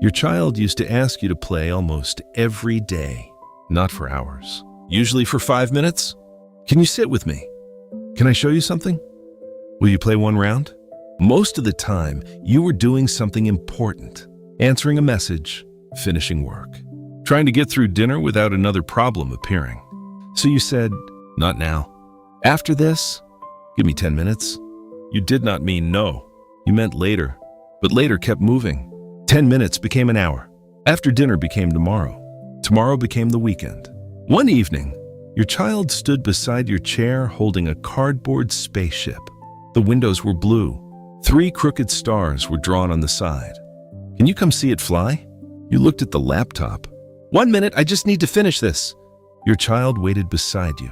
Your child used to ask you to play almost every day, not for hours, usually for 5 minutes. Can you sit with me? Can I show you something? Will you play one round? Most of the time, you were doing something important, answering a message, finishing work, trying to get through dinner without another problem appearing. So you said, not now. After this, give me 10 minutes. You did not mean no. You meant later, but later kept moving. 10 minutes became an hour. After dinner became tomorrow. Tomorrow became the weekend. One evening, your child stood beside your chair holding a cardboard spaceship. The windows were blue. 3 crooked stars were drawn on the side. Can you come see it fly? You looked at the laptop. 1 minute, I just need to finish this. Your child waited beside you,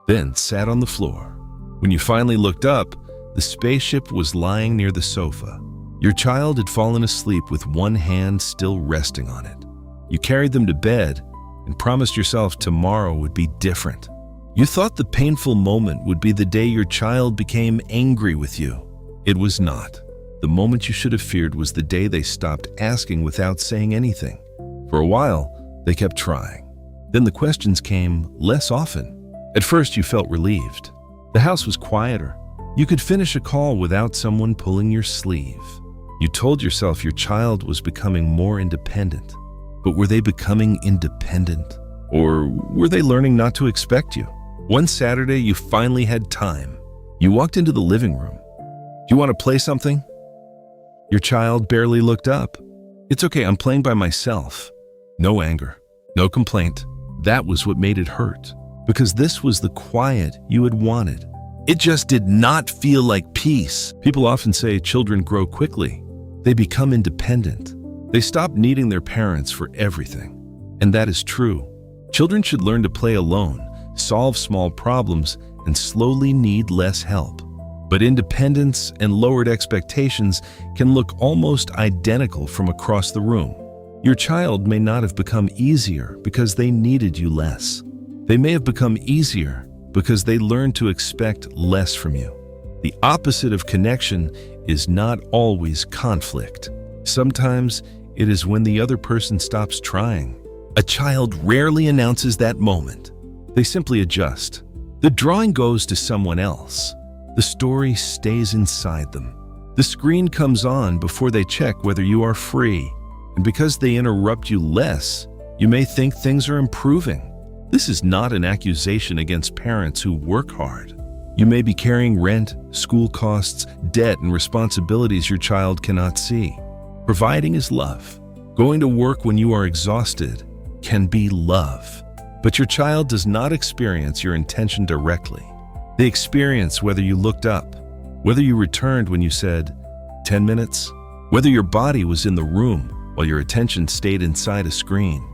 then sat on the floor. When you finally looked up, the spaceship was lying near the sofa. Your child had fallen asleep with one hand still resting on it. You carried them to bed and promised yourself tomorrow would be different. You thought the painful moment would be the day your child became angry with you. It was not. The moment you should have feared was the day they stopped asking without saying anything. For a while, they kept trying. Then the questions came less often. At first, you felt relieved. The house was quieter. You could finish a call without someone pulling your sleeve. You told yourself your child was becoming more independent. But were they becoming independent? Or were they learning not to expect you? One Saturday, you finally had time. You walked into the living room. Do you want to play something? Your child barely looked up. It's okay, I'm playing by myself. No anger, no complaint. That was what made it hurt, because this was the quiet you had wanted. It just did not feel like peace. People often say children grow quickly. They become independent. They stop needing their parents for everything. And that is true. Children should learn to play alone, solve small problems, and slowly need less help. But independence and lowered expectations can look almost identical from across the room. Your child may not have become easier because they needed you less. They may have become easier because they learned to expect less from you. The opposite of connection is not always conflict. Sometimes it is when the other person stops trying. A child rarely announces that moment. They simply adjust. The drawing goes to someone else. The story stays inside them. The screen comes on before they check whether you are free. And because they interrupt you less, you may think things are improving. This is not an accusation against parents who work hard. You may be carrying rent, school costs, debt, and responsibilities your child cannot see. Providing is love. Going to work when you are exhausted can be love. But your child does not experience your intention directly. They experience whether you looked up, whether you returned when you said, 10 minutes, whether your body was in the room while your attention stayed inside a screen.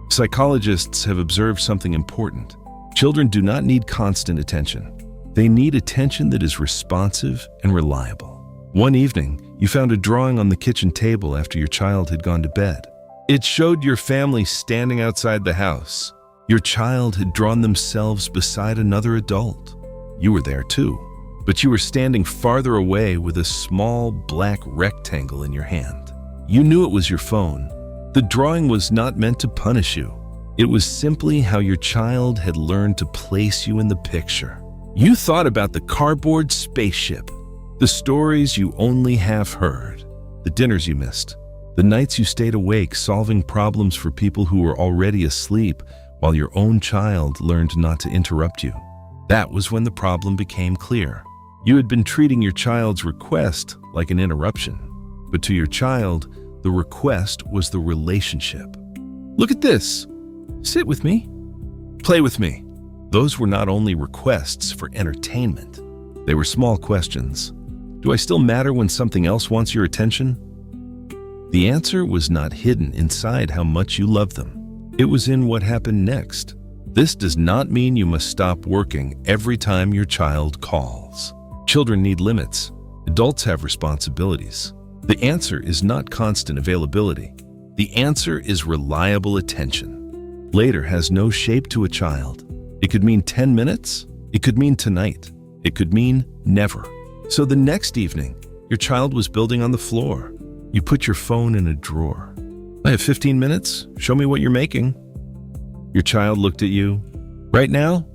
Psychologists have observed something important. Children do not need constant attention. They need attention that is responsive and reliable. One evening, you found a drawing on the kitchen table after your child had gone to bed. It showed your family standing outside the house. Your child had drawn themselves beside another adult. You were there too, but you were standing farther away with a small black rectangle in your hand. You knew it was your phone. The drawing was not meant to punish you. It was simply how your child had learned to place you in the picture. You thought about the cardboard spaceship, the stories you only half heard, the dinners you missed, the nights you stayed awake solving problems for people who were already asleep while your own child learned not to interrupt you. That was when the problem became clear. You had been treating your child's request like an interruption, but to your child, the request was the relationship. Look at this. Sit with me. Play with me. Those were not only requests for entertainment. They were small questions. Do I still matter when something else wants your attention? The answer was not hidden inside how much you love them. It was in what happened next. This does not mean you must stop working every time your child calls. Children need limits. Adults have responsibilities. The answer is not constant availability. The answer is reliable attention. Later has no shape to a child. It could mean 10 minutes. It could mean tonight. It could mean never. So the next evening, your child was building on the floor. You put your phone in a drawer. I have 15 minutes. Show me what you're making. Your child looked at you. Right now?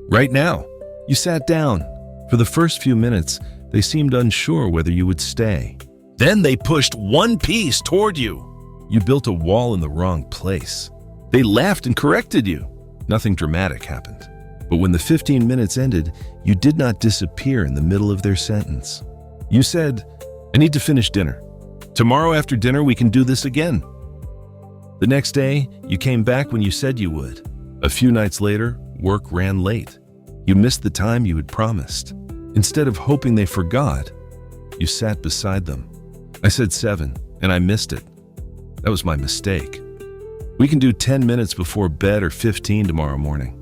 Right now. You sat down. For the first few minutes, they seemed unsure whether you would stay. Then they pushed one piece toward you. You built a wall in the wrong place. They laughed and corrected you. Nothing dramatic happened. But when the 15 minutes ended, you did not disappear in the middle of their sentence. You said, I need to finish dinner. Tomorrow after dinner, we can do this again. The next day, you came back when you said you would. A few nights later, work ran late. You missed the time you had promised. Instead of hoping they forgot, you sat beside them. I said 7, and I missed it. That was my mistake. We can do 10 minutes before bed or 15 tomorrow morning.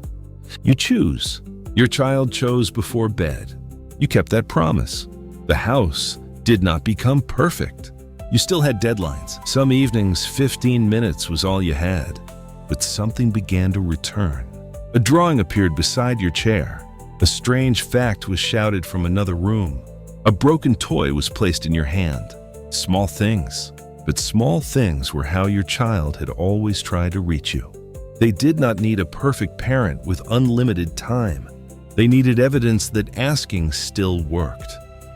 You choose. Your child chose before bed. You kept that promise. The house did not become perfect. You still had deadlines. Some evenings, 15 minutes was all you had. But something began to return. A drawing appeared beside your chair. A strange fact was shouted from another room. A broken toy was placed in your hand. Small things. But small things were how your child had always tried to reach you. They did not need a perfect parent with unlimited time. They needed evidence that asking still worked.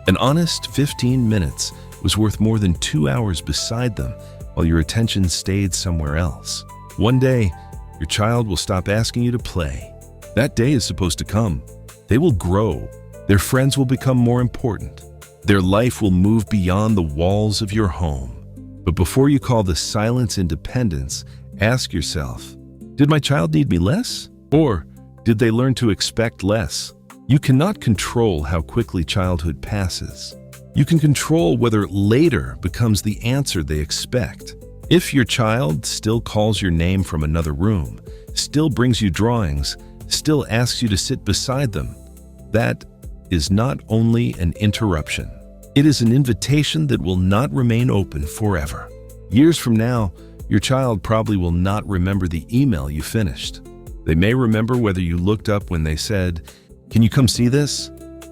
An honest 15 minutes was worth more than 2 hours beside them while your attention stayed somewhere else. One day, your child will stop asking you to play. That day is supposed to come. They will grow. Their friends will become more important. Their life will move beyond the walls of your home. But before you call the silence independence, ask yourself, did my child need me less? Or did they learn to expect less? You cannot control how quickly childhood passes. You can control whether later becomes the answer they expect. If your child still calls your name from another room, still brings you drawings, still asks you to sit beside them, that is not only an interruption. It is an invitation that will not remain open forever. Years from now, your child probably will not remember the email you finished. They may remember whether you looked up when they said, "Can you come see this?"